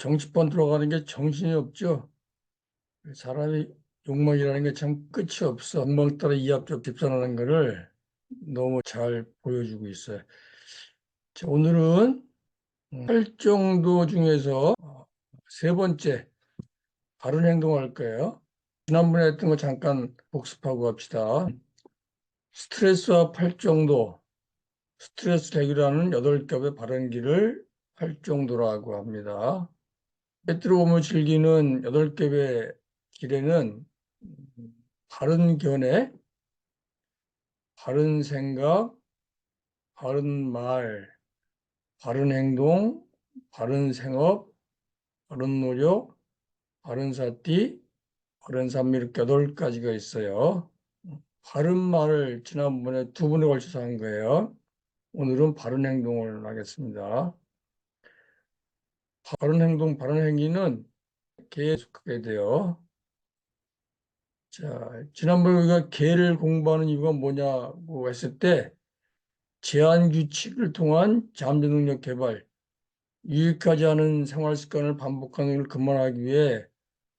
정치판 들어가는 게 정신이 없죠. 사람이 욕망이라는 게 참 끝이 없어. 욕망 따라 이합적 집산하는 거를 너무 잘 보여주고 있어요. 자, 오늘은 활정도 중에서 세 번째 바른 행동할 거예요. 지난번에 했던 거 잠깐 복습하고 합시다. 스트레스와 활정도, 스트레스 해결하는 8겹의 바른 길을 활정도라고 합니다. 빼뜨려보면 즐기는 8겹의 길에는 바른 견해, 바른 생각, 바른 말, 바른 행동, 바른 생업, 바른 노력, 바른 사띠, 바른 삶 이렇게 8가지가 있어요. 바른 말을 지난번에 2번에 걸쳐서 한 거예요. 오늘은 바른 행동을 하겠습니다. 바른 행동, 바른 행위는 계속하게 돼요. 자, 지난번에 우리가 개를 공부하는 이유가 뭐냐고 했을 때 제한 규칙을 통한 잠재 능력 개발, 유익하지 않은 생활 습관을 반복하는 걸 그만하기 위해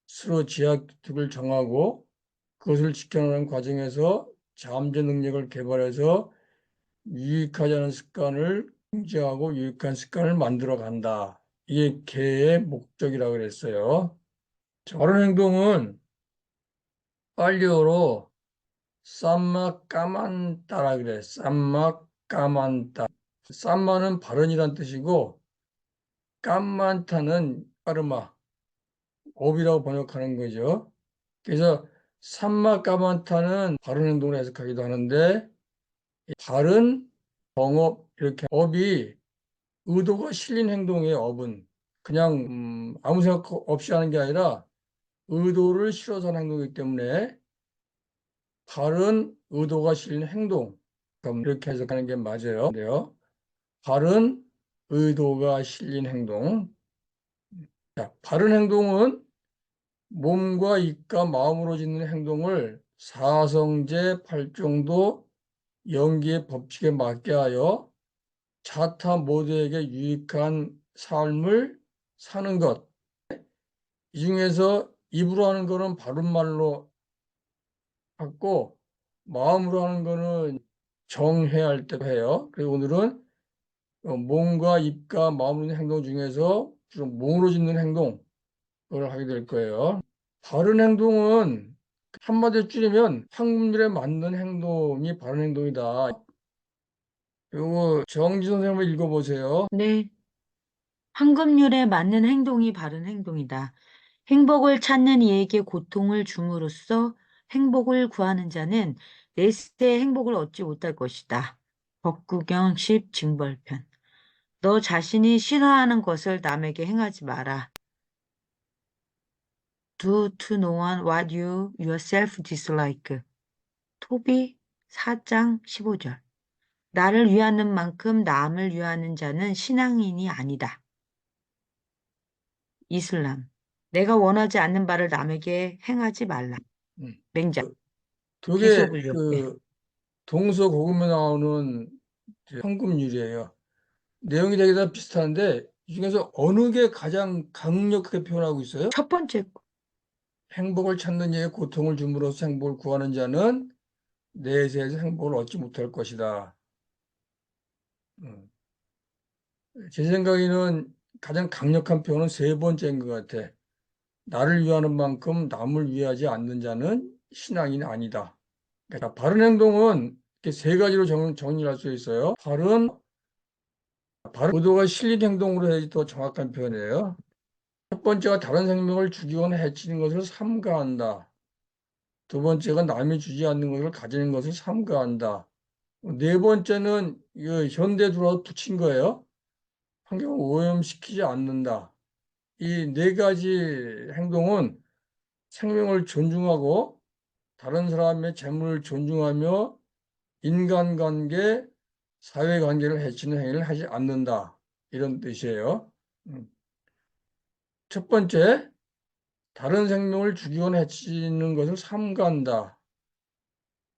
스스로 제한 규칙을 정하고 그것을 지켜나가는 과정에서 잠재 능력을 개발해서 유익하지 않은 습관을 통제하고 유익한 습관을 만들어 간다. 이게 개의 목적이라고 그랬어요. 바른 행동은 빨리어로 쌈마 까만따라 그래. 쌈마 까만따. 쌈마는 바른이란 뜻이고 까만타는 까르마, 업이라고 번역하는 거죠. 그래서 쌈마 까만타는 바른 행동을 해석하기도 하는데 바른 정업 이렇게 업이 의도가 실린 행동의 업은 그냥 아무 생각 없이 하는 게 아니라 의도를 실어서 하는 행동이기 때문에 바른 의도가 실린 행동 그럼 이렇게 해석하는 게 맞아요. 근데요. 바른 의도가 실린 행동. 자, 바른 행동은 몸과 입과 마음으로 짓는 행동을 사성제, 팔정도, 연기의 법칙에 맞게 하여 자타 모두에게 유익한 삶을 사는 것. 이 중에서 입으로 하는 거는 바른 말로 하고 마음으로 하는 거는 정해야 할 때 해요. 그래서 오늘은 몸과 입과 마음으로 하는 행동 중에서 주로 몸으로 짓는 행동을 하게 될 거예요. 바른 행동은 한마디로 줄이면 확률에 맞는 행동이 바른 행동이다. 요거 정지 선생님 한번 읽어보세요. 네, 황금률에 맞는 행동이 바른 행동이다. 행복을 찾는 이에게 고통을 줌으로써 행복을 구하는 자는 내세의 행복을 얻지 못할 것이다. 법구경 10 징벌편. 너 자신이 싫어하는 것을 남에게 행하지 마라. Do to no one what you yourself dislike. 토비 4장 15절. 나를 위하는 만큼 남을 위하는 자는 신앙인이 아니다. 이슬람. 내가 원하지 않는 바를 남에게 행하지 말라. 음. 맹자. 두개 기소불력배. 동서고금에 나오는 황금률이에요. 내용이 되게 다 비슷한데 이 중에서 어느 게 가장 강력하게 표현하고 있어요? 첫 번째, 행복을 찾는 이에 고통을 줌으로써 행복을 구하는 자는 내세에서 행복을 얻지 못할 것이다. 음. 제 생각에는 가장 강력한 표현은 세 번째인 것 같아. 나를 위하는 만큼 남을 위하지 않는 자는 신앙인이 아니다. 그러니까 바른 행동은 이렇게 세 가지로 정리할 수 있어요. 바른 의도가 실린 행동으로 해야지 더 정확한 표현이에요. 첫 번째가 다른 생명을 죽이거나 해치는 것을 삼가한다. 두 번째가 남이 주지 않는 것을 가지는 것을 삼가한다. 네 번째는 현대 들어서 붙인 거예요. 환경을 오염시키지 않는다. 이 네 가지 행동은 생명을 존중하고 다른 사람의 재물을 존중하며 인간관계, 사회관계를 해치는 행위를 하지 않는다. 이런 뜻이에요. 첫 번째, 다른 생명을 죽이거나 해치는 것을 삼가한다.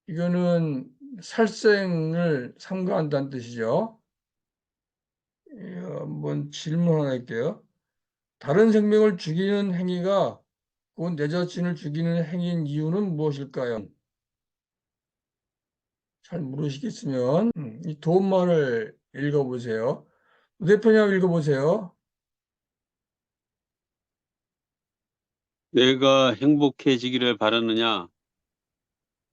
이거는 살생을 삼가한다는 뜻이죠. 한번 질문 하나 할게요. 다른 생명을 죽이는 행위가 곧 내 자신을 죽이는 행위인 이유는 무엇일까요? 잘 모르시겠으면 이 도움말을 읽어보세요. 대표님 한번 읽어보세요. 내가 행복해지기를 바라느냐?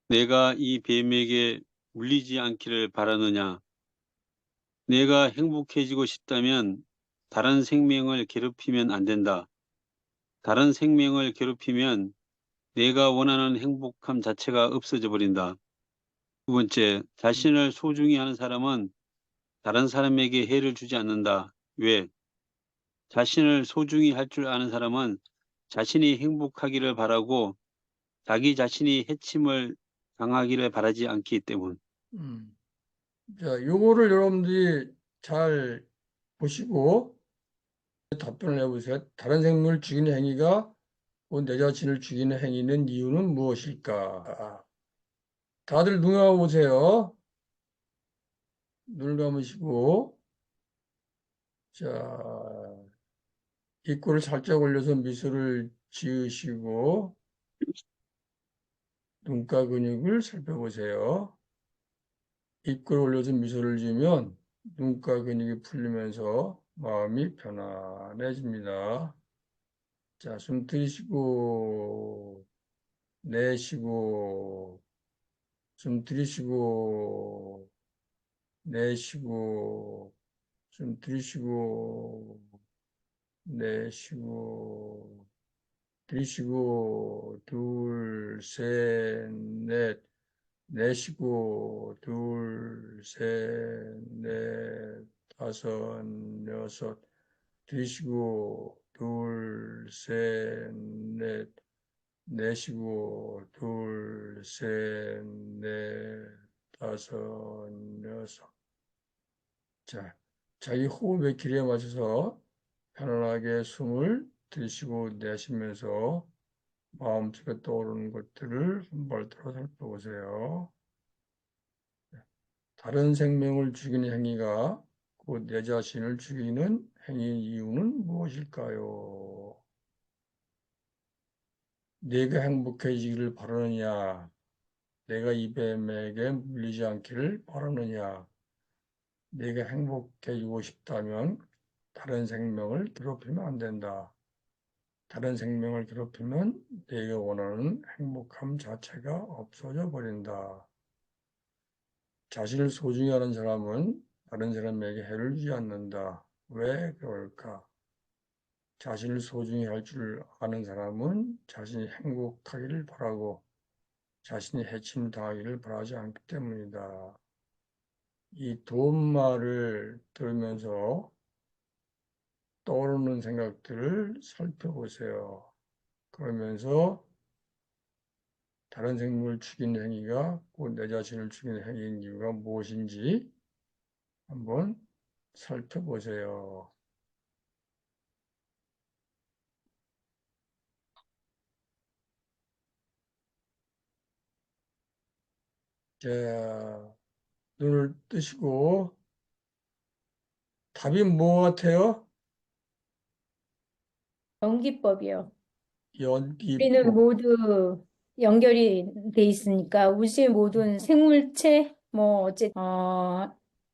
내가 이 뱀에게 물리지 않기를 바라느냐? 내가 행복해지고 싶다면 다른 생명을 괴롭히면 안 된다. 다른 생명을 괴롭히면 내가 원하는 행복함 자체가 없어져 버린다. 두 번째, 자신을 소중히 하는 사람은 다른 사람에게 해를 주지 않는다. 왜? 자신을 소중히 할 줄 아는 사람은 자신이 행복하기를 바라고 자기 자신이 해침을 당하기를 바라지 않기 때문. 음. 자, 요거를 여러분들이 잘 보시고 답변을 해보세요. 다른 생명을 죽이는 행위가 곧 내 자신을 죽이는 행위는 이유는 무엇일까? 다들 눈 감아보세요. 눈을 감으시고, 자, 입꼬를 살짝 올려서 미소를 지으시고, 눈가 근육을 살펴보세요. 입꼬를 올려서 미소를 지으면 눈가 근육이 풀리면서 마음이 편안해집니다. 자, 숨 들이쉬고, 내쉬고, 숨 들이쉬고, 내쉬고, 숨 들이쉬고, 내쉬고, 들이쉬고, 둘, 셋, 넷, 내쉬고, 둘, 셋, 넷, 다섯, 여섯, 들이쉬고, 둘, 셋, 넷, 내쉬고, 둘, 셋, 넷, 다섯, 여섯. 자, 자기 호흡의 길에 맞춰서 편안하게 숨을 들이쉬고 내쉬면서 마음속에 떠오르는 것들을 한 발 들어 살펴보세요. 다른 생명을 죽이는 행위가 곧 내 자신을 죽이는 행위인 이유는 무엇일까요? 내가 행복해지기를 바라느냐? 내가 이 뱀에게 물리지 않기를 바라느냐? 내가 행복해지고 싶다면 다른 생명을 괴롭히면 안 된다. 다른 생명을 괴롭히면 내가 원하는 행복함 자체가 없어져 버린다. 자신을 소중히 하는 사람은 다른 사람에게 해를 주지 않는다. 왜 그럴까? 자신을 소중히 할 줄 아는 사람은 자신이 행복하기를 바라고 자신이 해침 당하기를 바라지 않기 때문이다. 이 도움말을 들으면서 떠오르는 생각들을 살펴보세요. 그러면서 다른 생물을 죽이는 행위가 곧 내 자신을 죽이는 행위인 이유가 무엇인지 한번 살펴보세요. 자, 눈을 뜨시고 답이 뭐 같아요? 연기법이요. 우리는 연기법. 모두 연결이 돼 있으니까 우주의 모든 생물체 뭐 어쨌든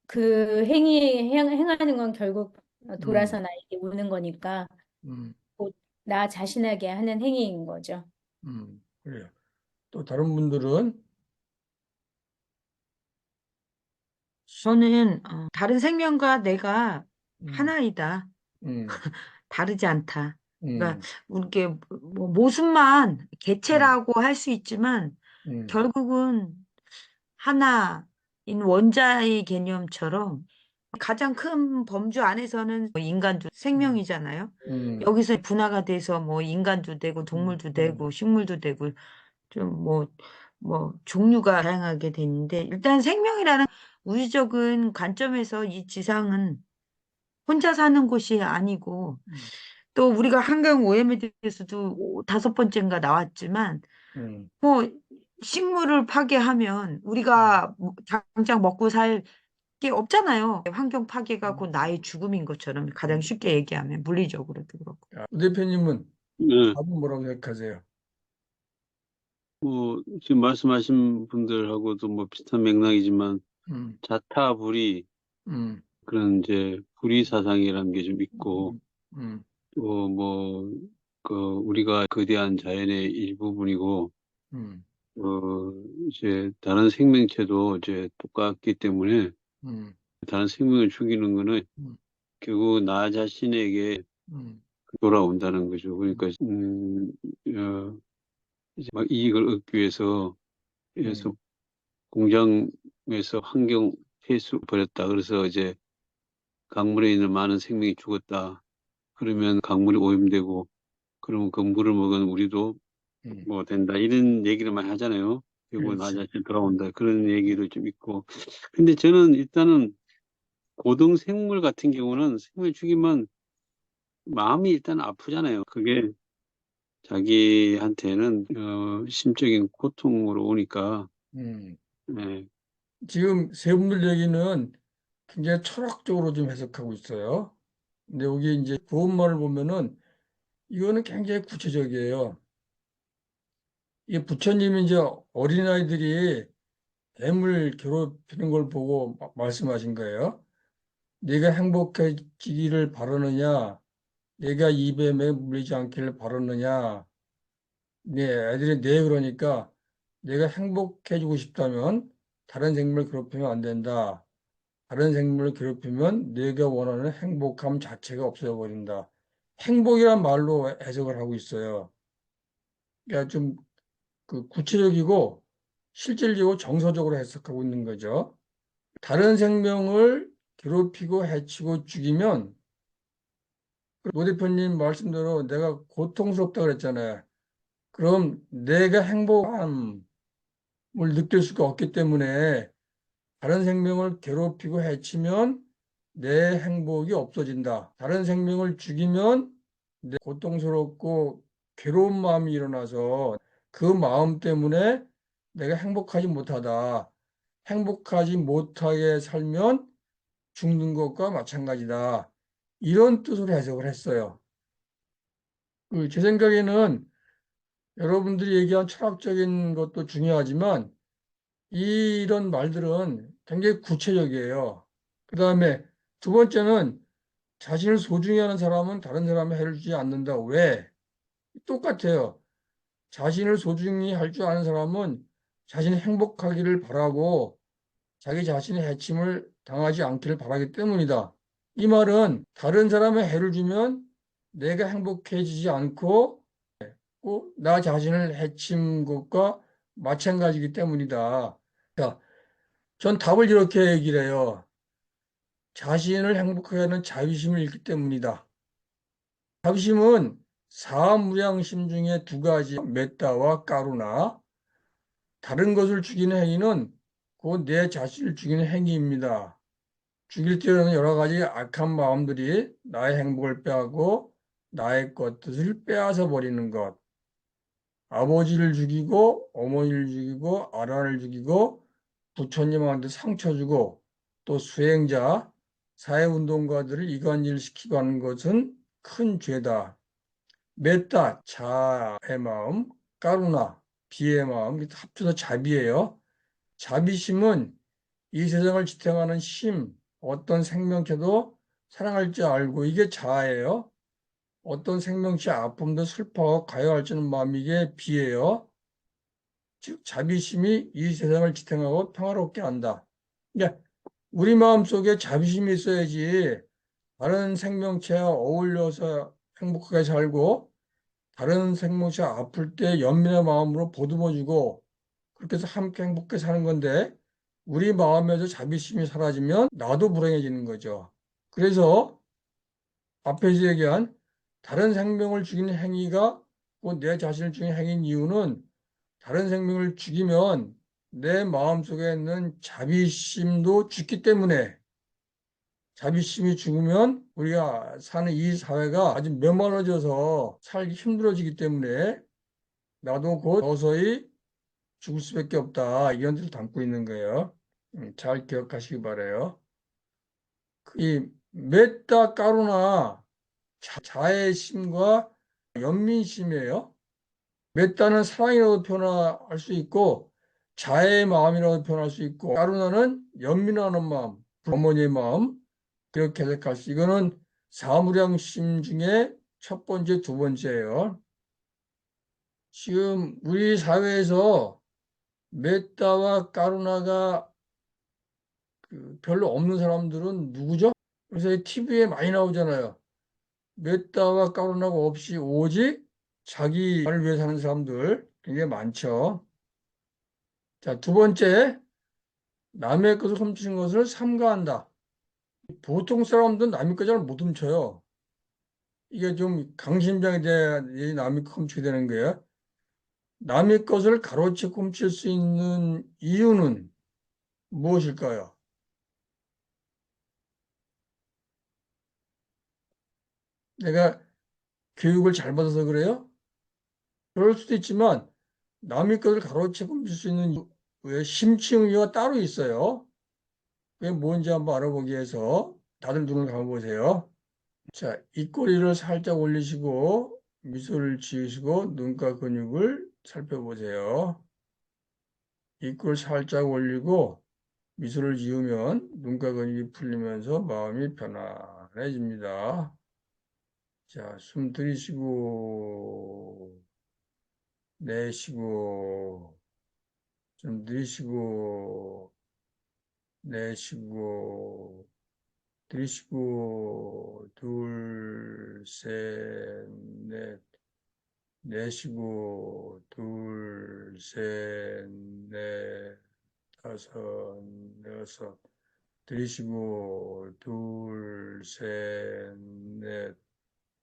그 행하는 건 결국 돌아서 음, 나에게 오는 거니까 음, 곧 나 자신에게 하는 행위인 거죠. 그래요. 또 다른 분들은 저는 다른 생명과 내가 음, 하나이다. 음, 다르지 않다. 그러니까 음, 이게 뭐 모습만 음, 개체라고 할 수 있지만 음, 결국은 하나인 원자의 개념처럼 가장 큰 범주 안에서는 뭐 인간도 음, 생명이잖아요. 음, 여기서 분화가 돼서 뭐 인간도 되고 동물도 되고 식물도 되고 좀 뭐 종류가 다양하게 되는데 일단 생명이라는 우주적인 관점에서 이 지상은 혼자 사는 곳이 아니고 음, 또 우리가 한강 오염에대해서도 다섯 번째인가 나왔지만 음, 뭐 식물을 파괴하면 음, 우리가 당장 먹고 살 게 없잖아요. 환경 파괴가 곧 나의 죽음인 것처럼 가장 쉽게 얘기하면 물리적으로도 그렇고. 우 대표님은 네, 답은 뭐라고 생각하세요? 뭐 지금 말씀하신 분들하고도 뭐 비슷한 맥락이지만 음, 자타불이 음, 그런 이제 불의 사상이라는 게 좀 있고 음, 또 뭐 그 우리가 거대한 자연의 일부분이고 음, 어 이제 다른 생명체도 이제 똑같기 때문에 음, 다른 생명을 죽이는 거는 음, 결국 나 자신에게 음, 돌아온다는 거죠. 그러니까 어, 이제 막 이익을 얻기 위해서 음, 공장에서 환경 폐수 버렸다. 그래서 이제 강물에 있는 많은 생명이 죽었다. 그러면 강물이 오염되고 그러면 그 물을 먹은 우리도 음. 뭐 된다. 이런 얘기를 많이 하잖아요. 결국 나 그렇지. 자신 돌아온다. 그런 얘기를 좀 있고. 근데 저는 일단은 고등 생물 같은 경우는 생물 죽이면 마음이 일단 아프잖아요. 그게 자기한테는 심적인 고통으로 오니까. 음. 네. 지금 세 분들 얘기는 굉장히 철학적으로 좀 해석하고 있어요. 근데 여기 이제 구원말을 보면은 이거는 굉장히 구체적이에요. 이 부처님이 이제 어린아이들이 뱀을 괴롭히는 걸 보고 말씀하신 거예요. 네가 행복해지기를 바라느냐, 네가 이 뱀에 물리지 않기를 바라느냐. 네, 애들이 네 그러니까 내가 행복해지고 싶다면 다른 생물을 괴롭히면 안 된다. 다른 생물을 괴롭히면 내가 원하는 행복함 자체가 없어져 버린다. 행복이란 말로 해석을 하고 있어요. 그러니까 좀 그 구체적이고 실질적이고 정서적으로 해석하고 있는 거죠. 다른 생명을 괴롭히고 해치고 죽이면 노 대표님 말씀대로 내가 고통스럽다 그랬잖아요. 그럼 내가 행복함을 느낄 수가 없기 때문에 다른 생명을 괴롭히고 해치면 내 행복이 없어진다. 다른 생명을 죽이면 내 고통스럽고 괴로운 마음이 일어나서 그 마음 때문에 내가 행복하지 못하다. 행복하지 못하게 살면 죽는 것과 마찬가지다. 이런 뜻으로 해석을 했어요. 제 생각에는 여러분들이 얘기한 철학적인 것도 중요하지만 이런 말들은 굉장히 구체적이에요. 그 다음에 두 번째는 자신을 소중히 하는 사람은 다른 사람의 해를 주지 않는다. 왜? 똑같아요. 자신을 소중히 할 줄 아는 사람은 자신이 행복하기를 바라고 자기 자신의 해침을 당하지 않기를 바라기 때문이다. 이 말은 다른 사람의 해를 주면 내가 행복해지지 않고 나 자신을 해친 것과 마찬가지이기 때문이다. 자, 전 답을 이렇게 얘기를 해요. 자신을 행복하게 하는 자비심을 잃기 때문이다. 자비심은 사무량심 중에 두 가지, 메타와 까루나. 다른 것을 죽이는 행위는 곧 내 자신을 죽이는 행위입니다. 죽일 때는 여러 가지 악한 마음들이 나의 행복을 빼앗고 나의 것들을 빼앗아 버리는 것. 아버지를 죽이고 어머니를 죽이고 아라를 죽이고 부처님한테 상처 주고 또 수행자, 사회운동가들을 이간질시키고 하는 것은 큰 죄다. 메타, 자의 마음, 까루나, 비의 마음, 합쳐서 자비예요. 자비심은 이 세상을 지탱하는 심, 어떤 생명체도 사랑할 줄 알고 이게 자아예요. 어떤 생명체 아픔도 슬퍼하고 가여할 줄 아는 마음이 이게 비예요. 즉 자비심이 이 세상을 지탱하고 평화롭게 한다. 그러니까 우리 마음속에 자비심이 있어야지 다른 생명체와 어울려서 행복하게 살고 다른 생명체 아플 때 연민의 마음으로 보듬어주고 그렇게 해서 함께 행복하게 사는 건데 우리 마음에서 자비심이 사라지면 나도 불행해지는 거죠. 그래서 앞에서 얘기한 다른 생명을 죽이는 행위가 곧 내 자신을 죽이는 행위인 이유는 다른 생명을 죽이면 내 마음속에 있는 자비심도 죽기 때문에 자비심이 죽으면 우리가 사는 이 사회가 아주 메말라져서 살기 힘들어지기 때문에 나도 곧 서서히 죽을 수밖에 없다. 이런 뜻을 담고 있는 거예요. 잘 기억하시기 바라요. 이 맺다 까루나 자애심과 연민심이에요. 맺다는 사랑이라고 표현할 수 있고 자애의 마음이라고 표현할 수 있고 까루나는 연민하는 마음, 어머니의 마음 그렇게 해석할 수. 이거는 사무량심 중에 첫 번째, 두 번째예요. 지금 우리 사회에서 메타와 까루나가 별로 없는 사람들은 누구죠? 그래서 TV에 많이 나오잖아요. 메타와 까루나가 없이 오직 자기를 위해 사는 사람들 굉장히 많죠. 자, 두 번째, 남의 것을 훔치는 것을 삼가한다. 보통 사람들은 남의 것 잘 못 훔쳐요. 이게 좀 강심장에 대한 이 남의 것 훔치게 되는 거예요. 남의 것을 가로채고 훔칠 수 있는 이유는 무엇일까요? 내가 교육을 잘 받아서 그래요? 그럴 수도 있지만 남의 것을 가로채고 훔칠 수 있는 왜 심층 이유가 따로 있어요. 그게 뭔지 한번 알아보기 위해서 다들 눈을 감아보세요. 자, 입꼬리를 살짝 올리시고 미소를 지으시고 눈가 근육을 살펴보세요. 입꼬리를 살짝 올리고 미소를 지으면 눈가 근육이 풀리면서 마음이 편안해집니다. 자, 숨 들이쉬고 내쉬고 좀 들이쉬고 내쉬고 들이쉬고 둘, 셋, 넷 내쉬고 둘, 셋, 넷, 다섯, 여섯 들이쉬고 둘, 셋, 넷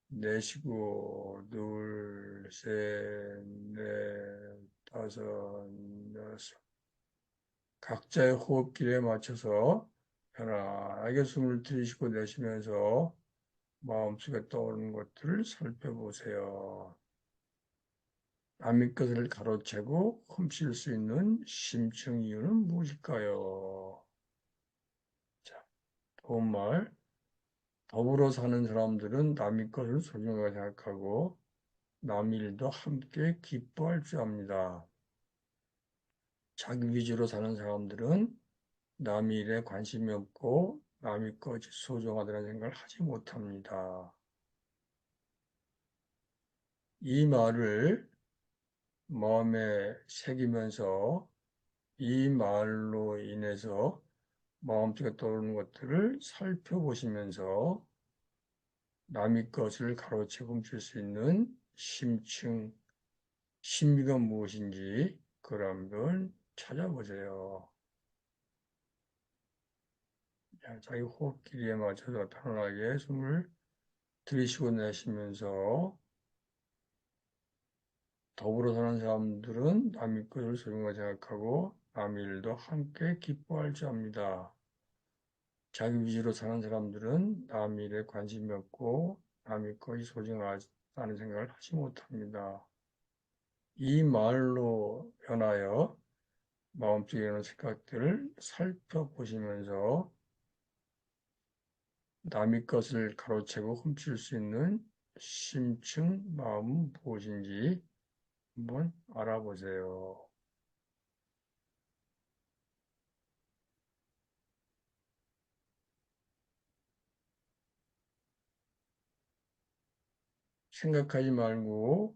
내쉬고 둘, 셋, 넷, 다섯, 여섯 각자의 호흡길에 맞춰서 편안하게 숨을 들이쉬고 내쉬면서 마음속에 떠오르는 것들을 살펴보세요. 남의 것을 가로채고 훔칠 수 있는 심층 이유는 무엇일까요? 자, 좋은 말. 더불어 사는 사람들은 남의 것을 소중하게 생각하고 남의 일도 함께 기뻐할 줄 압니다. 자기 위주로 사는 사람들은 남의 일에 관심이 없고 남의 것이 소중하다는 생각을 하지 못합니다. 이 말을 마음에 새기면서 이 말로 인해서 마음속에 떠오르는 것들을 살펴보시면서 남의 것을 가로채고 훔칠 수 있는 심층, 심리가 무엇인지 그걸 한번 찾아보세요. 자기 호흡길에 맞춰서 편안하게 숨을 들이쉬고 내쉬면서 더불어 사는 사람들은 남의 것을 소중하게 생각하고 남의 일도 함께 기뻐할 줄 압니다. 자기 위주로 사는 사람들은 남의 일에 관심이 없고 남의 것이 소중하다는 생각을 하지 못합니다. 이 말로 변하여 마음속에 있는 생각들을 살펴보시면서 남의 것을 가로채고 훔칠 수 있는 심층 마음은 무엇인지 한번 알아보세요. 생각하지 말고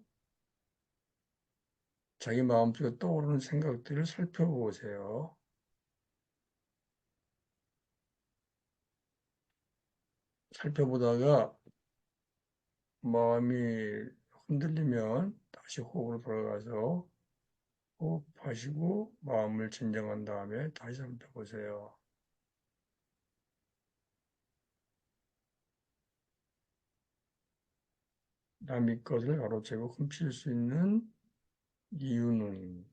자기 마음속에 떠오르는 생각들을 살펴보세요. 살펴보다가 마음이 흔들리면 다시 호흡으로 돌아가서 호흡하시고 마음을 진정한 다음에 다시 살펴보세요. 남의 것을 가로채고 훔칠 수 있는 이유는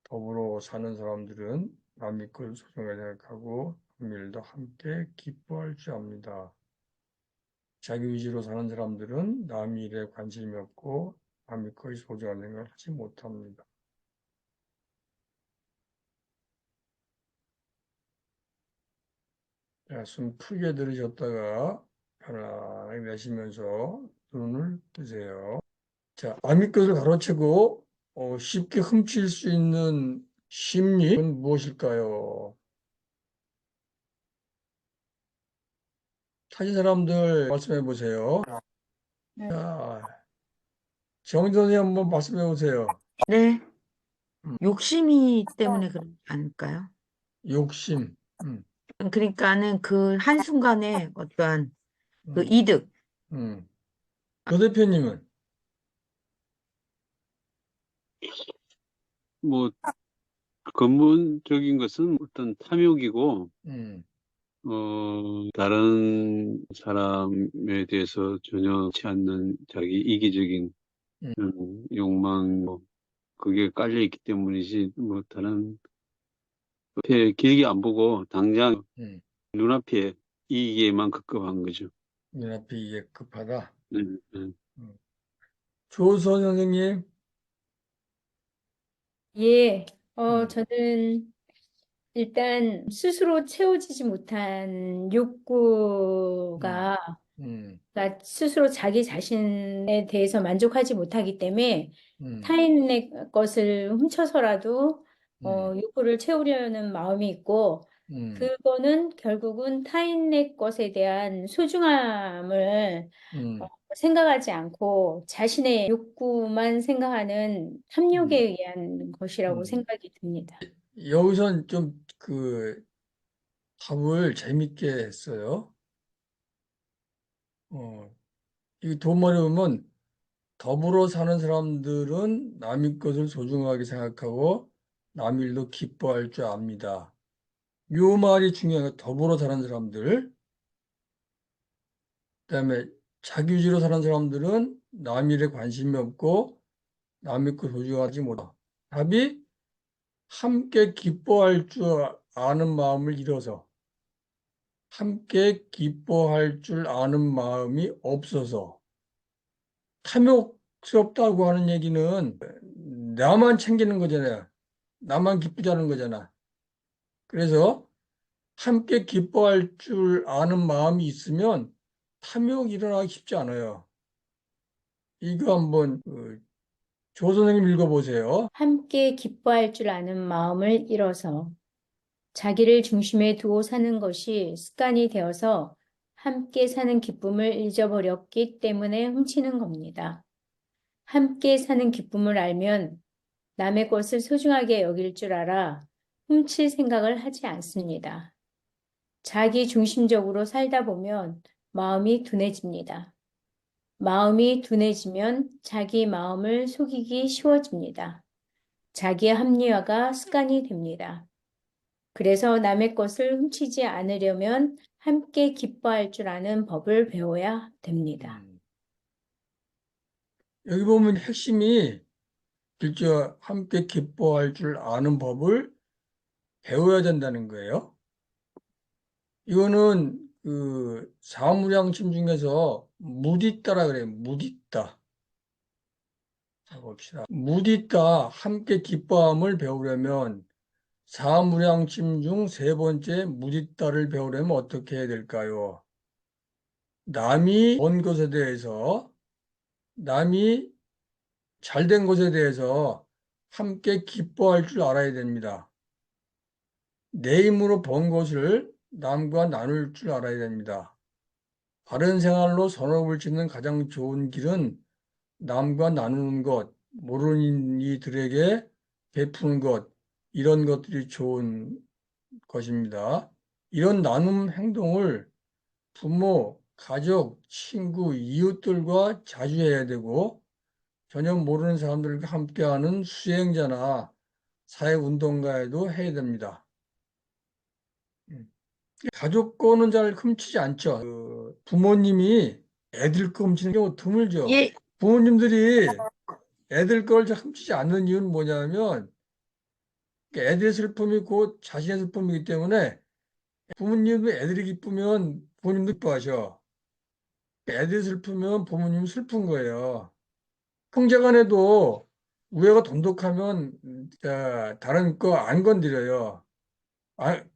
더불어 사는 사람들은 남의 것을 소중하게 생각하고 남의 일도 함께 기뻐할 줄 압니다. 자기 위주로 사는 사람들은 남의 일에 관심이 없고 남의 것이 소중한 생각을 하지 못합니다. 자, 숨 크게 들이셨다가 편안하게 내쉬면서 눈을 뜨세요. 자, 아미끝을 가로채고 쉽게 훔칠 수 있는 심리는 무엇일까요? 타진 사람들 말씀해 보세요. 자, 정진 선생님 한번 말씀해 보세요. 네. 음, 욕심이 때문에 그러지 않을까요? 욕심. 그러니까는 그 한순간에 어떠한 그 음, 이득. 음. 조 대표님은 뭐 근본적인 것은 어떤 탐욕이고, 음, 다른 사람에 대해서 전혀 그렇지 않는 자기 이기적인 음, 욕망, 뭐, 그게 깔려 있기 때문이지, 뭐, 다른, 앞에 길게 안 보고, 당장 음. 눈앞에 이익에만 급급한 거죠. 눈앞이 이게 급하다. 네, 네. 음. 조선 선생님, 예, 음, 저는 일단 스스로 채워지지 못한 욕구가, 음, 음, 그러니까 스스로 자기 자신에 대해서 만족하지 못하기 때문에 음, 타인의 것을 훔쳐서라도 음, 욕구를 채우려는 마음이 있고, 음, 그거는 결국은 타인의 것에 대한 소중함을 음, 생각하지 않고 자신의 욕구만 생각하는 탐욕에 음, 의한 것이라고 음. 생각이 듭니다. 여기선 좀 답을 재밌게 했어요. 어, 이 돈말이 보면 더불어 사는 사람들은 남의 것을 소중하게 생각하고 남 일도 기뻐할 줄 압니다. 요 말이 중요해요. 더불어 사는 사람들. 그다음에 자기주의로 사는 사람들은 남 일에 관심이 없고 남의 것 소중하지 못하. 답이 함께 기뻐할 줄 아는 마음을 잃어서 함께 기뻐할 줄 아는 마음이 없어서 탐욕스럽다고 하는 얘기는 나만 챙기는 거잖아요. 나만 기쁘자는 거잖아. 그래서 함께 기뻐할 줄 아는 마음이 있으면 탐욕이 일어나기 쉽지 않아요. 이거 한번 조 선생님 읽어보세요. 함께 기뻐할 줄 아는 마음을 잃어서 자기를 중심에 두고 사는 것이 습관이 되어서 함께 사는 기쁨을 잊어버렸기 때문에 훔치는 겁니다. 함께 사는 기쁨을 알면 남의 것을 소중하게 여길 줄 알아 훔칠 생각을 하지 않습니다. 자기 중심적으로 살다 보면 마음이 둔해집니다. 마음이 둔해지면 자기 마음을 속이기 쉬워집니다. 자기 합리화가 습관이 됩니다. 그래서 남의 것을 훔치지 않으려면 함께 기뻐할 줄 아는 법을 배워야 됩니다. 여기 보면 핵심이 진짜 함께 기뻐할 줄 아는 법을 배워야 된다는 거예요. 이거는 사무량심 중에서 무디따라 그래요. 무디따. 자, 봅시다. 무디따 함께 기뻐함을 배우려면 사무량심 중 세 번째 무디따를 배우려면 어떻게 해야 될까요? 남이 본 것에 대해서 남이 잘된 것에 대해서 함께 기뻐할 줄 알아야 됩니다. 내 힘으로 번 것을 남과 나눌 줄 알아야 됩니다. 바른 생활로 선업을 짓는 가장 좋은 길은 남과 나누는 것, 모르는 이들에게 베푸는 것, 이런 것들이 좋은 것입니다. 이런 나눔 행동을 부모, 가족, 친구, 이웃들과 자주 해야 되고 전혀 모르는 사람들과 함께하는 수행자나 사회운동가에도 해야 됩니다. 음. 가족 거는 잘 훔치지 않죠. 부모님이 애들 거 훔치는 경우 드물죠. 예, 부모님들이 애들 걸 잘 훔치지 않는 이유는 뭐냐면 애들의 슬픔이 곧 자신의 슬픔이기 때문에 부모님도 애들이 기쁘면 부모님도 기뻐하셔. 애들이 슬프면 부모님 슬픈 거예요. 형제간에도 우애가 돈독하면 다른 거 안 건드려요.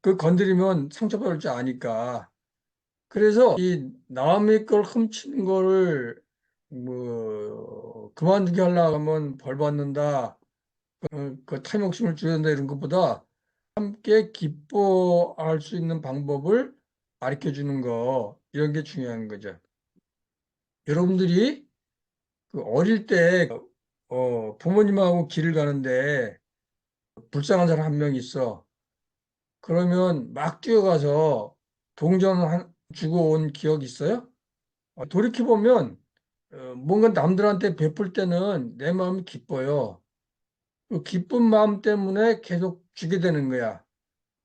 그 건드리면 상처받을 줄 아니까. 그래서 이 남의 걸 훔치는 거를 그만두게 하려고 하면 벌 받는다. 그 탐욕심을 줄여야 된다 이런 것보다 함께 기뻐할 수 있는 방법을 가르쳐 주는 거 이런 게 중요한 거죠. 여러분들이 그 어릴 때 부모님하고 길을 가는데 불쌍한 사람 한 명 있어. 그러면 막 뛰어가서 주고 온 기억 있어요? 돌이켜보면 뭔가 남들한테 베풀 때는 내 마음이 기뻐요. 그 기쁜 마음 때문에 계속 주게 되는 거야.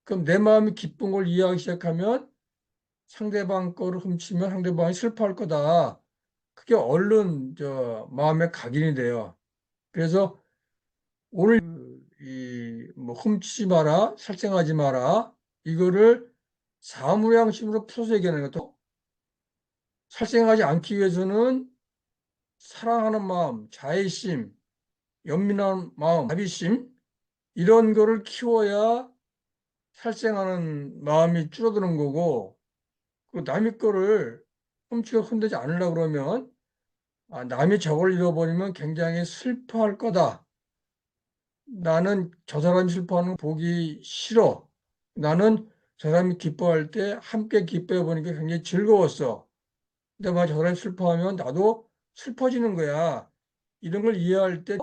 그럼 내 마음이 기쁜 걸 이해하기 시작하면 상대방 거를 훔치면 상대방이 슬퍼할 거다. 그게 얼른 마음에 각인이 돼요. 그래서 오늘 훔치지 마라, 살생하지 마라 이거를 사무량심으로 풀어서 얘기하는 것도 살생하지 않기 위해서는 사랑하는 마음, 자애심, 연민한 마음, 자비심 이런 거를 키워야 살생하는 마음이 줄어드는 거고 그 남의 거를 훔치고 흔들지 않으려고 그러면 남이 저걸 잃어버리면 굉장히 슬퍼할 거다. 나는 저 사람이 슬퍼하는 거 보기 싫어. 나는 저 사람이 기뻐할 때 함께 기뻐해 보니까 굉장히 즐거웠어. 근데 막 저 사람이 슬퍼하면 나도 슬퍼지는 거야. 이런 걸 이해할 때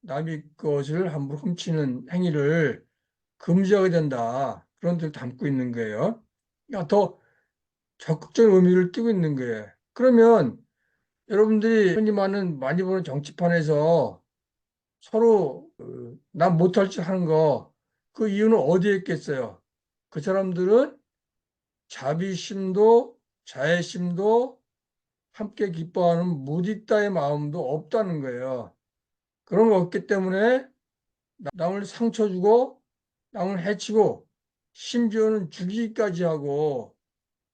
남의 것을 함부로 훔치는 행위를 금지하게 된다. 그런 뜻을 담고 있는 거예요. 그러니까 더 적극적인 의미를 띠고 있는 거예요. 그러면 여러분들이 흔히 많이 보는 정치판에서 서로 난 못할 짓 하는 거, 그 이유는 어디에 있겠어요? 그 사람들은 자비심도 자애심도 함께 기뻐하는 무디따의 마음도 없다는 거예요. 그런 거 없기 때문에 남을 상처 주고 남을 해치고 심지어는 죽이기까지 하고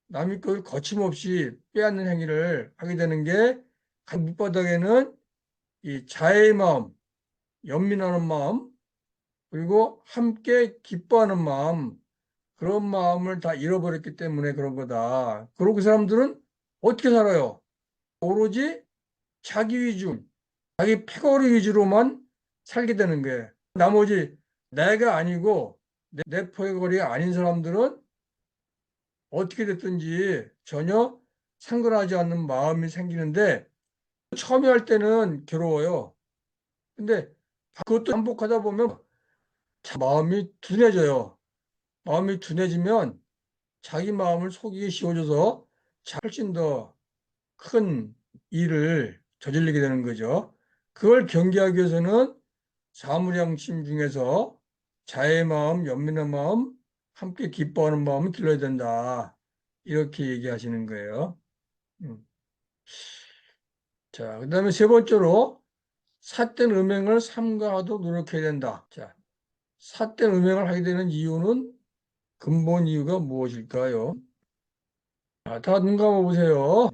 남의 것을 거침없이 빼앗는 행위를 하게 되는 게 그 밑바닥에는 이 자애의 마음, 연민하는 마음, 그리고 함께 기뻐하는 마음, 그런 마음을 다 잃어버렸기 때문에 그런 거다. 그리고 그 사람들은 어떻게 살아요? 오로지 자기 위주, 자기 패거리 위주로만 살게 되는 거예요. 나머지 내가 아니고 내 패거리가 아닌 사람들은 어떻게 됐든지 전혀 상관하지 않는 마음이 생기는데 처음에 할 때는 괴로워요. 근데 그것도 반복하다 보면 마음이 둔해져요. 마음이 둔해지면 자기 마음을 속이기 쉬워져서 훨씬 더 큰 일을 저지르게 되는 거죠. 그걸 경계하기 위해서는 사무량심 중에서 자의 마음, 연민의 마음, 함께 기뻐하는 마음을 길러야 된다. 이렇게 얘기하시는 거예요. 음. 자, 그 다음에 세 번째로 삿된 음행을 삼가하도록 노력해야 된다. 자, 삿된 음행을 하게 되는 이유는 근본 이유가 무엇일까요? 다 눈 감아보세요.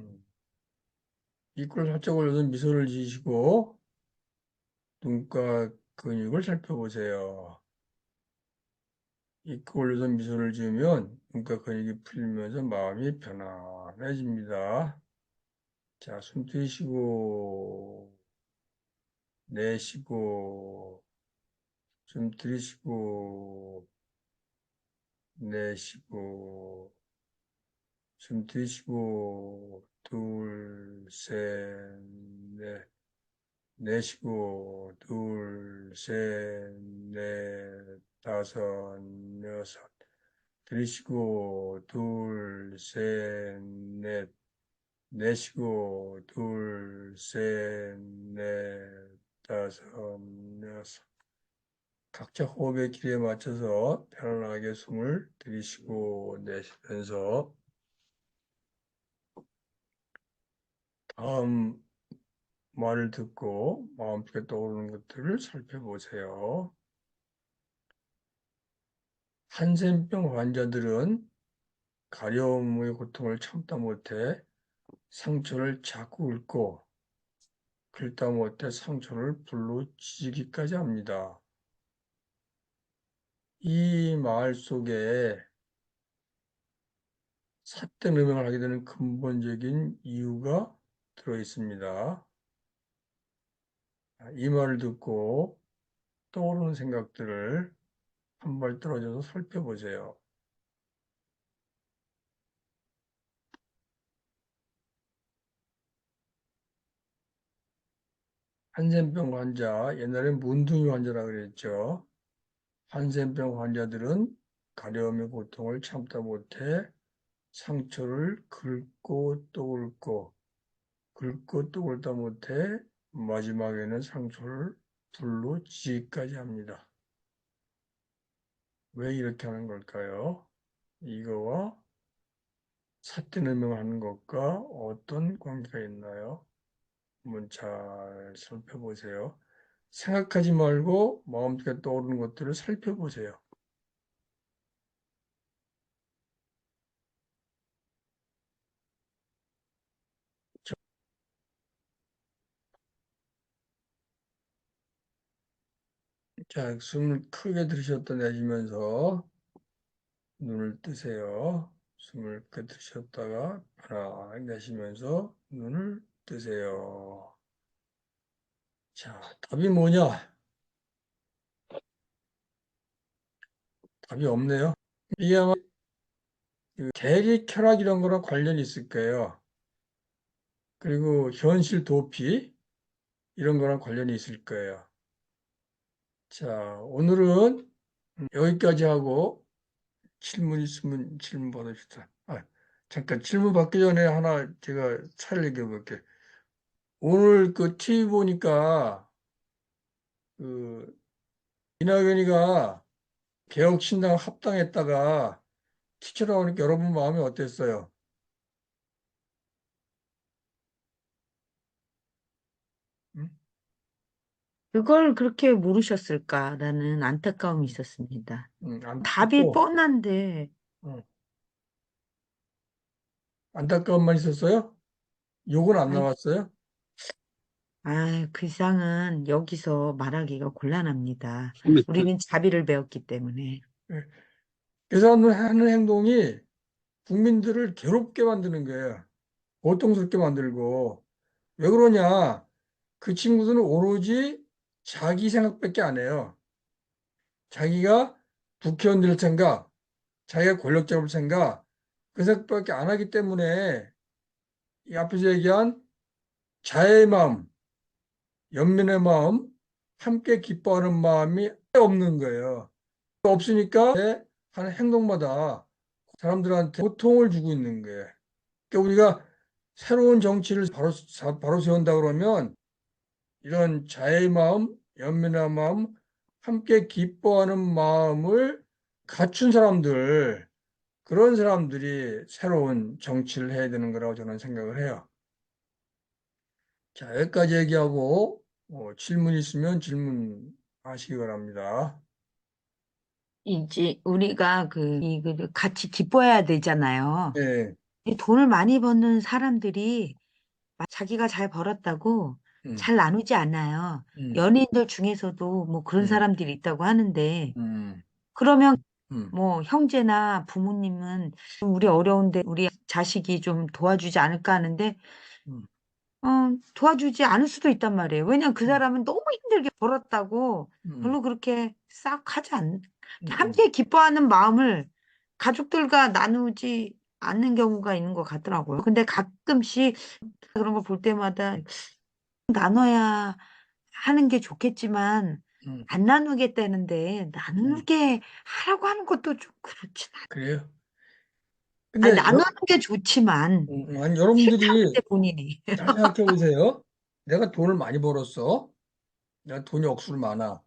입을 살짝 올려서 미소를 지으시고 눈가 근육을 살펴보세요. 입을 올려서 미소를 지으면 눈가 근육이 풀리면서 마음이 편안해집니다. 자, 숨 들이쉬고 내쉬고 숨 들이쉬고 내쉬고 숨 들이쉬고 둘, 셋, 넷 내쉬고 둘, 셋, 넷, 다섯, 여섯 들이쉬고 둘, 셋, 넷 내쉬고 둘, 셋, 넷, 다섯, 여섯 각자 호흡의 길이에 맞춰서 편안하게 숨을 들이쉬고 내쉬면서 다음 말을 듣고 마음속에 떠오르는 것들을 살펴보세요. 한센병 환자들은 가려움의 고통을 참다 못해 상처를 자꾸 긁고 긁다 못해 상처를 불로 지지기까지 합니다. 이 말 속에 삿된 음행을 하게 되는 근본적인 이유가 들어 있습니다. 이 말을 듣고 떠오르는 생각들을 한 발 떨어져서 살펴보세요. 한센병 환자, 옛날엔 문둥이 환자라 그랬죠. 한센병 환자들은 가려움의 고통을 참다 못해 상처를 긁고 또 긁고 또 긁다 못해 마지막에는 상처를 불로 지기까지 합니다. 왜 이렇게 하는 걸까요? 이거와 삿된 음행하는 것과 어떤 관계가 있나요? 한번 잘 살펴보세요. 생각하지 말고 마음속에 떠오르는 것들을 살펴보세요. 자, 숨을 크게 들이쉬었다 내쉬면서 눈을 뜨세요. 숨을 크게 들이쉬었다가 하나 내쉬면서 눈을 뜨세요. 자, 답이 뭐냐? 답이 없네요. 이게 아마 그 대리 쾌락 이런 거랑 관련이 있을 거예요. 그리고 현실 도피 이런 거랑 관련이 있을 거예요. 자, 오늘은 여기까지 하고 질문 있으면 질문 받읍시다. 잠깐 질문 받기 전에 하나 제가 차를 얘기해 볼게요. 오늘 그 TV 보니까 그 이낙연이가 개혁신당 합당했다가 튀쳐나오니까 여러분 마음이 어땠어요? 응? 그걸 그렇게 모르셨을까라는 안타까움이 있었습니다. 답이 안타깝고 뻔한데, 응. 안타까움만 있었어요? 욕은 안 아이, 나왔어요? 그 이상은 여기서 말하기가 곤란합니다. 우리는 자비를 배웠기 때문에. 예. 그 사람들 하는 행동이 국민들을 괴롭게 만드는 거예요. 고통스럽게 만들고. 왜 그러냐? 그 친구들은 오로지 자기 생각밖에 안 해요. 자기가 국회의원 될 생각, 자기가 권력 잡을 생각, 그 생각밖에 안 하기 때문에 이 앞에서 얘기한 자애의 마음, 연민의 마음, 함께 기뻐하는 마음이 없는 거예요. 없으니까 하는 행동마다 사람들한테 고통을 주고 있는 거예요. 그러니까 우리가 새로운 정치를 바로 세운다 그러면 이런 자애의 마음, 연민의 마음, 함께 기뻐하는 마음을 갖춘 사람들, 그런 사람들이 새로운 정치를 해야 되는 거라고 저는 생각을 해요. 자, 여기까지 얘기하고 질문 있으면 질문하시기 바랍니다. 이제 우리가 같이 기뻐해야 되잖아요. 네, 이 돈을 많이 버는 사람들이 자기가 잘 벌었다고 음, 잘 나누지 않아요. 음, 연예인들 중에서도 뭐 그런 음, 사람들이 있다고 하는데, 음, 그러면 음, 뭐 형제나 부모님은 우리 어려운데 우리 자식이 좀 도와주지 않을까 하는데, 음, 도와주지 않을 수도 있단 말이에요. 왜냐면 그 음, 사람은 너무 힘들게 벌었다고 음, 별로 그렇게 싹 음, 함께 기뻐하는 마음을 가족들과 나누지 않는 경우가 있는 것 같더라고요. 근데 가끔씩 그런 걸 볼 때마다 나눠야 하는 게 좋겠지만, 음, 안 나누겠다는데 음. 나누게 하라고 하는 것도 좀 그렇진 않아요. 그래요? 아니, 근데 나누는 게 좋지만 아니, 싫다는데 여러분들이 본인이. 잘 생각해 보세요. 내가 돈을 많이 벌었어. 내가 돈이 억수로 많아.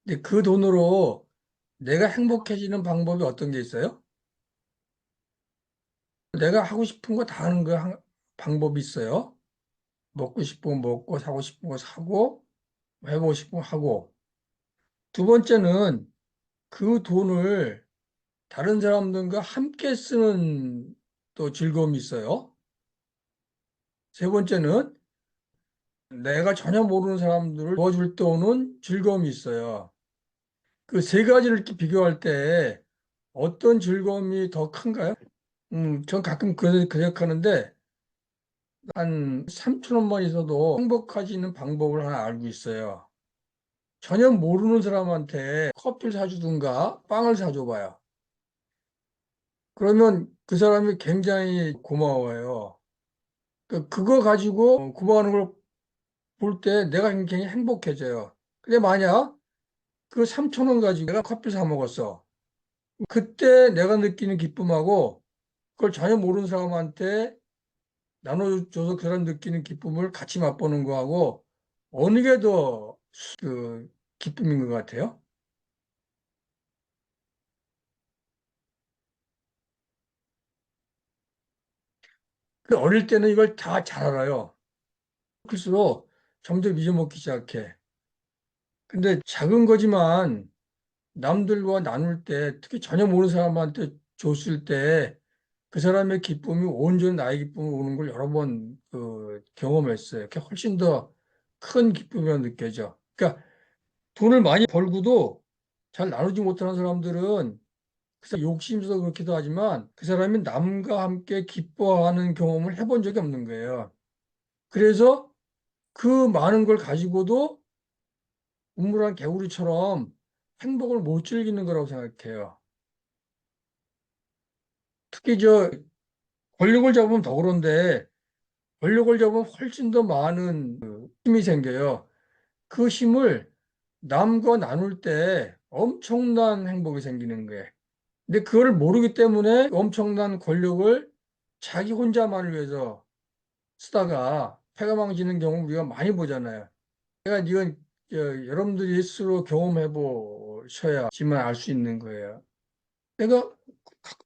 근데 그 돈으로 내가 행복해지는 방법이 어떤 게 있어요? 내가 하고 싶은 거 다 하는 방법이 있어요. 먹고 싶은 거 먹고, 사고 싶은 거 사고, 해보고 싶은 거 하고. 두 번째는 그 돈을 다른 사람들과 함께 쓰는 또 즐거움이 있어요. 세 번째는 내가 전혀 모르는 사람들을 도와줄 때 오는 즐거움이 있어요. 그 세 가지를 이렇게 비교할 때 어떤 즐거움이 더 큰가요? 전 가끔 그 생각하는데 한 3천 원만 있어도 행복해지는 방법을 하나 알고 있어요. 전혀 모르는 사람한테 커피를 사주든가 빵을 사줘봐요. 그러면 그 사람이 굉장히 고마워요. 그거 가지고 고마워하는 걸 볼 때 내가 굉장히 행복해져요. 근데 만약 그 3천 원 가지고 내가 커피 사 먹었어. 그때 내가 느끼는 기쁨하고 그걸 전혀 모르는 사람한테 나눠줘서 그 사람 느끼는 기쁨을 같이 맛보는 거하고 어느 게 더 그 기쁨인 것 같아요? 그 어릴 때는 이걸 다 잘 알아요. 클수록 점점 잊어먹기 시작해. 근데 작은 거지만 남들과 나눌 때, 특히 전혀 모르는 사람한테 줬을 때 그 사람의 기쁨이 온전히 나의 기쁨이 오는 걸 여러 번 경험했어요. 그게 훨씬 더 큰 기쁨이라 느껴져. 그러니까 돈을 많이 벌고도 잘 나누지 못하는 사람들은 그래서 욕심져서 그렇기도 하지만 그 사람이 남과 함께 기뻐하는 경험을 해본 적이 없는 거예요. 그래서 그 많은 걸 가지고도 우물안 개구리처럼 행복을 못 즐기는 거라고 생각해요. 특히 권력을 잡으면 더 그런데 권력을 잡으면 훨씬 더 많은 힘이 생겨요. 그 힘을 남과 나눌 때 엄청난 행복이 생기는 거예요. 근데 그걸 모르기 때문에 엄청난 권력을 자기 혼자만을 위해서 쓰다가 패가 망치는 경우 우리가 많이 보잖아요. 그러니까 이건 여러분들이 스스로 경험해 보셔야지만 알 수 있는 거예요. 내가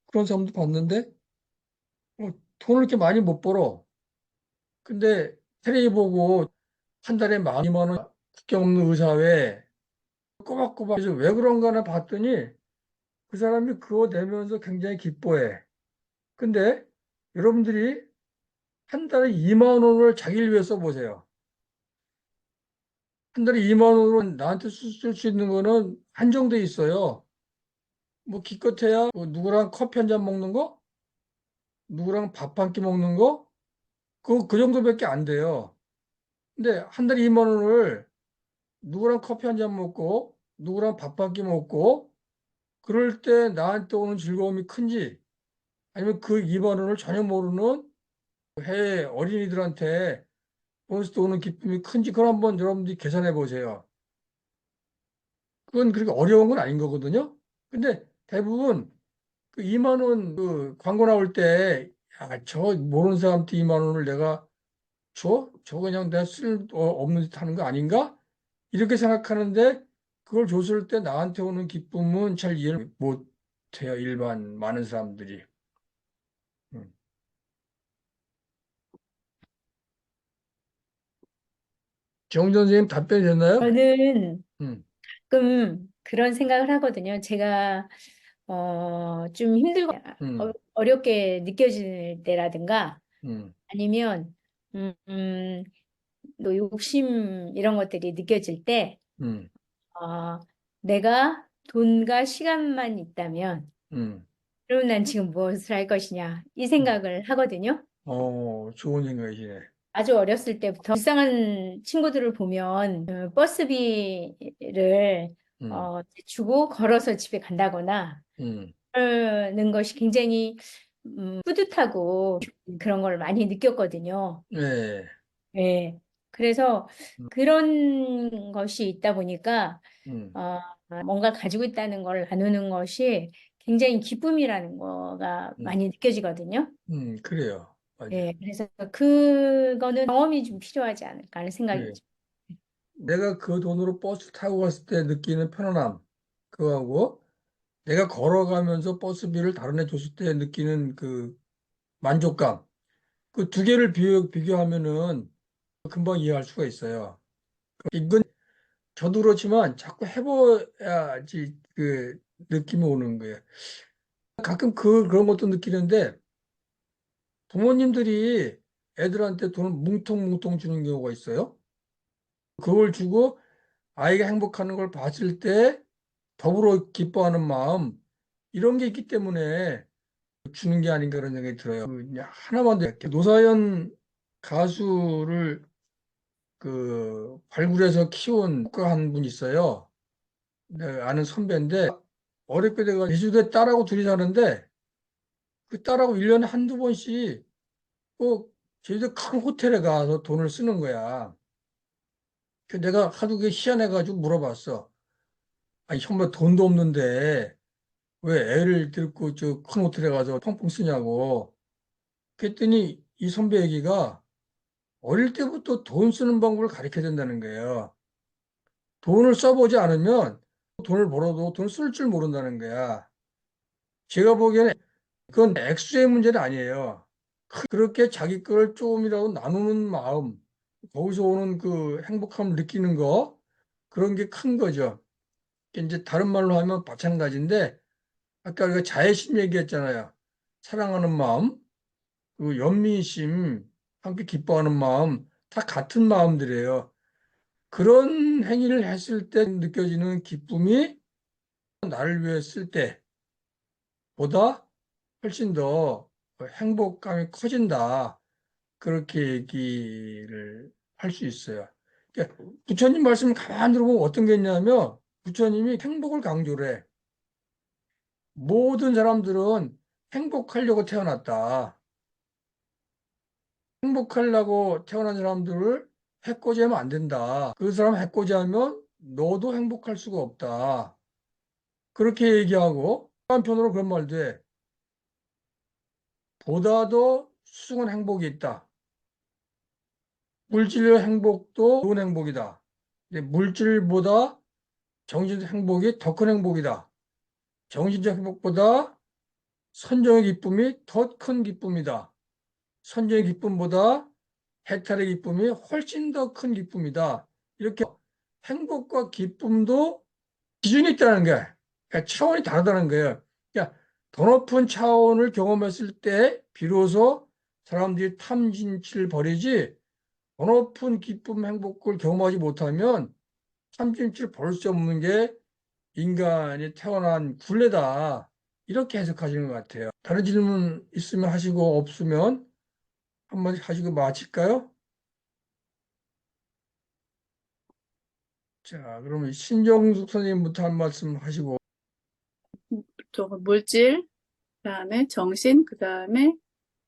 그런 사람도 봤는데 돈을 이렇게 많이 못 벌어. 근데 테레비 보고 한 달에 12,000원 국경 없는 의사회 꼬박꼬박 그래서 왜 그런가 나 봤더니 그 사람이 그거 내면서 굉장히 기뻐해. 근데 여러분들이 한 달에 2만 원을 자기를 위해 써보세요. 한 달에 2만 원은 나한테 쓸 수 있는 거는 한정돼 있어요. 뭐 기껏해야 뭐 누구랑 커피 한 잔 먹는 거, 누구랑 밥 한 끼 먹는 거, 그 정도밖에 안 돼요. 근데 한 달에 2만 원을 누구랑 커피 한 잔 먹고, 누구랑 밥 한 끼 먹고, 그럴 때 나한테 오는 즐거움이 큰지, 아니면 그 2만 원을 전혀 모르는 해외 어린이들한테 보내서 오는 기쁨이 큰지, 그걸 한번 여러분들이 계산해 보세요. 그건 그렇게 어려운 건 아닌 거거든요. 근데 대부분 그 2만 원 그 광고 나올 때, 야, 저 모르는 사람한테 2만 원을 내가 줘? 저 그냥 내가 쓸 없는 듯 하는 거 아닌가? 이렇게 생각하는데 그걸 줬을 때 나한테 오는 기쁨은 잘 이해를 못 해요. 일반 많은 사람들이. 음. 정 선생님 답변이 됐나요? 저는 음, 가끔 그런 생각을 하거든요. 제가 좀 힘들고 음, 어렵게 느껴질 때라든가 음, 아니면 또 욕심 이런 것들이 느껴질 때 음, 어, 내가 돈과 시간만 있다면 음, 그럼 난 지금 무엇을 할 것이냐 이 음. 생각을 하거든요. 좋은 생각이시네. 아주 어렸을 때부터 불쌍한 친구들을 보면 버스비를 음, 주고 걸어서 집에 간다거나 음, 그러는 것이 굉장히 뿌듯하고 그런 걸 많이 느꼈거든요. 네, 예. 그래서 음, 그런 것이 있다 보니까 음, 어, 뭔가 가지고 있다는 걸 나누는 것이 굉장히 기쁨이라는 거가 음, 많이 느껴지거든요. 그래요. 맞아요. 예. 그래서 그거는 경험이 좀 필요하지 않을까 하는 그래. 생각이죠. 내가 그 돈으로 버스 타고 갔을 때 느끼는 편안함, 그거하고 내가 걸어가면서 버스비를 다른 애 줬을 때 느끼는 그 만족감, 그 두 개를 비교하면은 금방 이해할 수가 있어요. 이건 저도 그렇지만 자꾸 해봐야지 그 느낌이 오는 거예요. 가끔 그런 것도 느끼는데 부모님들이 애들한테 돈을 뭉텅뭉텅 주는 경우가 있어요. 그걸 주고 아이가 행복하는 걸 봤을 때 더불어 기뻐하는 마음, 이런 게 있기 때문에 주는 게 아닌가 그런 생각이 들어요. 그냥 하나만 더 할게요. 노사연 가수를 발굴해서 키운 한 분 있어요. 내가 아는 선배인데 어렵게 돼가 제주도에 딸하고 둘이 사는데 그 딸하고 1년에 한두 번씩 꼭 제주도 큰 호텔에 가서 돈을 쓰는 거야. 내가 하도 그게 희한해가지고 물어봤어. 아니, 형부 돈도 없는데 왜 애를 데리고 저 큰 호텔에 가서 펑펑 쓰냐고. 그랬더니 이 선배 얘기가 어릴 때부터 돈 쓰는 방법을 가르쳐야 된다는 거예요. 돈을 써보지 않으면 돈을 벌어도 돈 쓸 줄 모른다는 거야. 제가 보기에는 그건 액수의 문제는 아니에요. 그렇게 자기 걸 조금이라도 나누는 마음, 거기서 오는 그 행복함을 느끼는 거, 그런 게 큰 거죠. 이제 다른 말로 하면 마찬가지인데, 아까 우리가 자애심 얘기했잖아요. 사랑하는 마음, 그 연민심, 함께 기뻐하는 마음, 다 같은 마음들이에요. 그런 행위를 했을 때 느껴지는 기쁨이 나를 위해 쓸 때보다 훨씬 더 행복감이 커진다. 그렇게 얘기를 할 수 있어요. 그러니까 부처님 말씀을 가만히 들어보면 어떤 게 있냐면 부처님이 행복을 강조를 해. 모든 사람들은 행복하려고 태어났다. 행복하려고 태어난 사람들을 해코지하면 안 된다. 그 사람 해코지하면 너도 행복할 수가 없다. 그렇게 얘기하고 한편으로 그런 말도 해. 보다도 수승한 행복이 있다. 물질의 행복도 좋은 행복이다. 근데 물질보다 정신적 행복이 더 큰 행복이다. 정신적 행복보다 선정의 기쁨이 더 큰 기쁨이다. 선정의 기쁨보다 해탈의 기쁨이 훨씬 더 큰 기쁨이다. 이렇게 행복과 기쁨도 기준이 있다는 거야. 그러니까 차원이 다르다는 거예요. 그러니까 더 높은 차원을 경험했을 때 비로소 사람들이 탐진치를 버리지 더 높은 기쁨, 행복을 경험하지 못하면 탐진치를 버릴 수 없는 게 인간이 태어난 굴레다. 이렇게 해석하시는 것 같아요. 다른 질문 있으면 하시고 없으면 한마디 하시고 마칠까요? 자, 그러면 신정숙 선생님부터 한 말씀 하시고. 물질, 그다음에 정신, 그다음에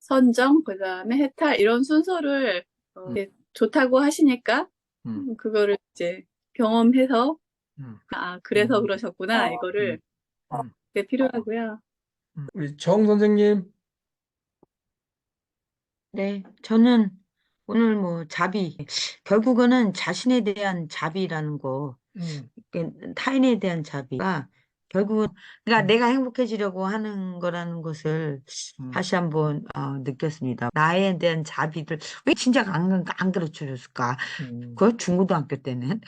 선정, 그다음에 해탈 이런 순서를 이렇게 좋다고 하시니까 음, 그거를 이제 경험해서 음, 그래서 그러셨구나 이거를 음, 그게 필요하고요. 우리 정 선생님. 네, 저는 오늘 뭐 자비, 결국은 자신에 대한 자비라는 거, 음, 타인에 대한 자비가 결국은 그러니까 음, 내가 행복해지려고 하는 거라는 것을 음, 다시 한번 느꼈습니다. 나에 대한 자비를 왜 진작 안 가르쳐 줬을까? 음, 그 중고등학교 때는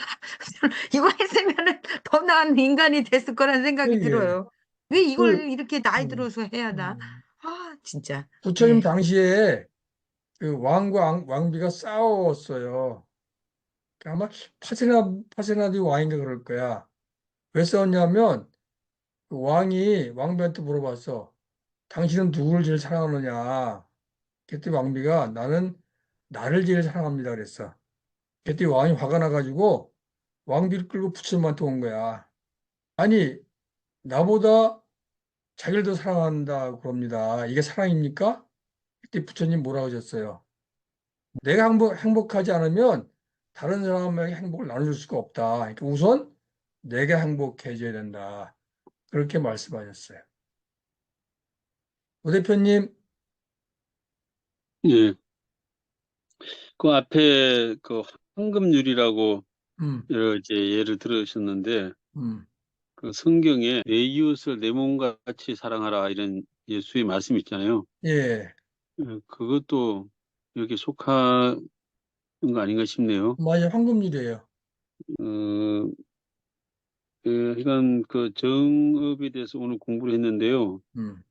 이거 했으면은 더 나은 인간이 됐을 거라는 생각이 그러게. 들어요. 왜 그, 이걸 이렇게 나이 음, 들어서 해야 하나? 음. 진짜. 부처님 예. 당시에 그 왕과 왕비가 싸웠어요. 아마 파세나디 왕인가 그럴 거야. 왜 싸웠냐면 그 왕이 왕비한테 물어봤어. 당신은 누구를 제일 사랑하느냐? 그때 왕비가 나는 나를 제일 사랑합니다 그랬어. 그때 왕이 화가 나가지고 왕비를 끌고 부처님한테 온 거야. 아니 나보다 자기를 더 사랑한다 그럽니다. 이게 사랑입니까? 그때 부처님 뭐라고 하셨어요? 내가 행복하지 않으면 다른 사람에게 행복을 나눠줄 수가 없다. 그러니까 우선 내가 행복해져야 된다. 그렇게 말씀하셨어요. 오 대표님. 예. 그 앞에 그 황금률이라고 음, 여러 이제 예를 들으셨는데 음, 그 성경에 내 이웃을 내 몸과 같이 사랑하라 이런 예수의 말씀이 있잖아요. 예, 그것도 여기 속하는 거 아닌가 싶네요. 맞아요. 황금률이에요. 어, 이건 그 정업에 대해서 오늘 공부를 했는데요. 음,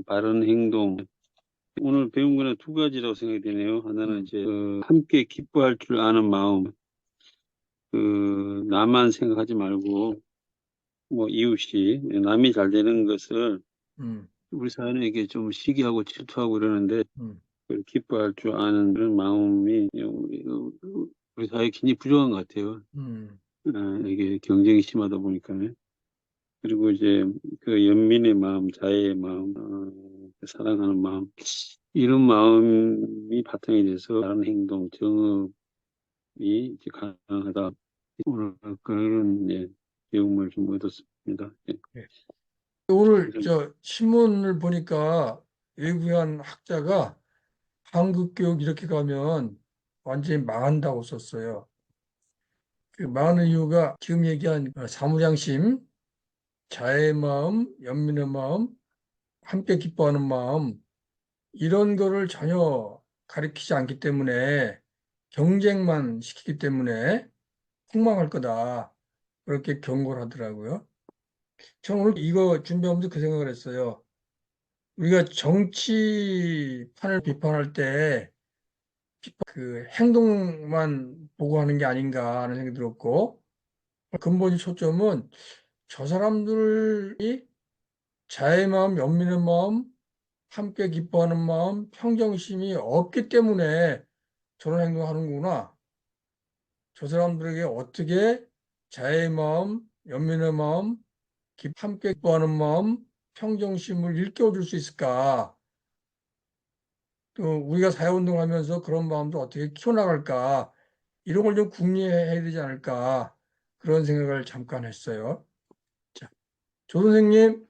바른 행동. 오늘 배운 거는 두 가지라고 생각이 되네요. 하나는 음, 이제 함께 기뻐할 줄 아는 마음. 나만 생각하지 말고 뭐 이웃이 남이 잘 되는 것을 음, 우리 사회는 이게 좀 시기하고 질투하고 이러는데 음, 그걸 기뻐할 줄 아는 그런 마음이 우리 사회에 굉장히 부족한 것 같아요. 음, 이게 경쟁이 심하다 보니까요. 그리고 이제 그 연민의 마음, 자애의 마음, 사랑하는 마음, 이런 마음이 바탕이 돼서 다른 행동, 정업이 이제 가능하다. 오늘 그런 내용을 좀 얻었습니다. 예. 예. 오늘 그래서 저 신문을 보니까 외국의 한 학자가 한국 교육 이렇게 가면 완전히 망한다고 썼어요. 그 망하는 이유가 지금 얘기한 사무장심, 자애의 마음, 연민의 마음, 함께 기뻐하는 마음, 이런 거를 전혀 가리키지 않기 때문에 경쟁만 시키기 때문에 폭망할 거다. 그렇게 경고를 하더라고요. 저는 오늘 이거 준비하면서 그 생각을 했어요. 우리가 정치판을 비판할 때 그 행동만 보고 하는 게 아닌가 하는 생각이 들었고, 근본의 초점은 저 사람들이 자의 마음, 연민의 마음, 함께 기뻐하는 마음, 평정심이 없기 때문에 저런 행동을 하는구나. 저 사람들에게 어떻게 자의 마음, 연민의 마음, 함께 기뻐하는 마음, 평정심을 일깨워줄 수 있을까? 또 우리가 사회운동을 하면서 그런 마음도 어떻게 키워나갈까? 이런 걸 좀 궁리해야 되지 않을까? 그런 생각을 잠깐 했어요. 자, 조 선생님,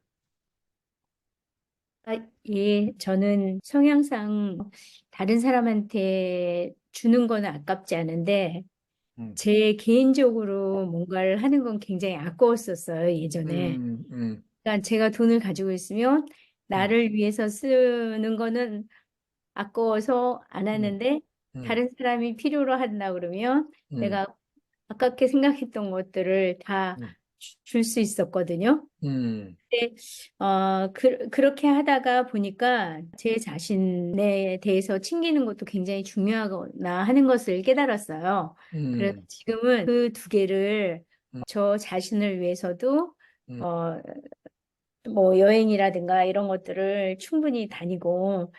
아, 예, 저는 성향상 다른 사람한테 주는 거는 아깝지 않은데, 음, 제 개인적으로 뭔가를 하는 건 굉장히 아까웠었어요, 예전에. 음, 음, 그러니까 제가 돈을 가지고 있으면 음, 나를 위해서 쓰는 거는 아까워서 안 음, 하는데, 음, 다른 사람이 필요로 한다 그러면 음, 내가 아깝게 생각했던 것들을 다 음, 줄 수 있었거든요. 음, 근데 그렇게 하다가 보니까 제 자신에 대해서 챙기는 것도 굉장히 중요하구나 하는 것을 깨달았어요. 그래서 음, 지금은 그 두 개를 음, 저 자신을 위해서도 음, 어, 뭐 여행이라든가 이런 것들을 충분히 다니고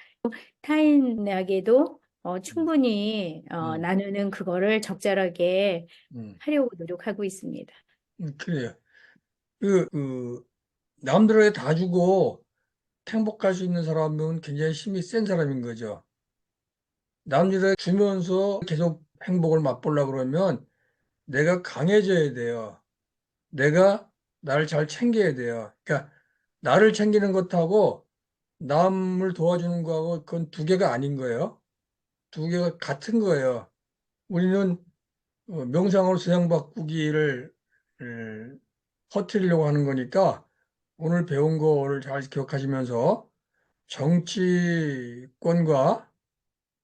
타인에게도 충분히 음, 나누는 그거를 적절하게 음, 하려고 노력하고 있습니다. 그래요. 그, 남들에게 다 주고 행복할 수 있는 사람은 굉장히 힘이 센 사람인 거죠. 남들에게 주면서 계속 행복을 맛보려고 그러면 내가 강해져야 돼요. 내가 나를 잘 챙겨야 돼요. 그러니까 나를 챙기는 것하고 남을 도와주는 거하고 그건 두 개가 아닌 거예요. 두 개가 같은 거예요. 우리는 명상으로 세상 바꾸기를 퍼뜨리려고 하는 거니까 오늘 배운 거를 잘 기억하시면서 정치권과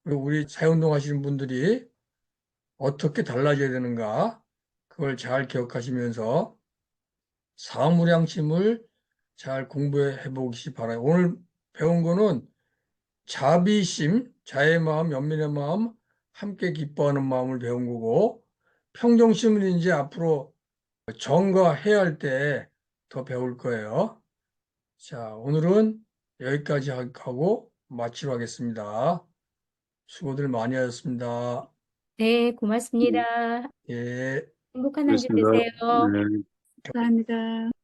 그리고 우리 사회운동 하시는 분들이 어떻게 달라져야 되는가 그걸 잘 기억하시면서 사무량심을 잘 공부해 보시 바라요. 오늘 배운 거는 자비심, 자의 마음, 연민의 마음, 함께 기뻐하는 마음을 배운 거고 평정심은 이제 앞으로 정과해야 할 때 더 배울 거예요. 자, 오늘은 여기까지 하고 마치도록 하겠습니다. 수고들 많이 하셨습니다. 네, 고맙습니다. 예. 행복한 한 주 그렇습니다. 되세요. 네. 감사합니다.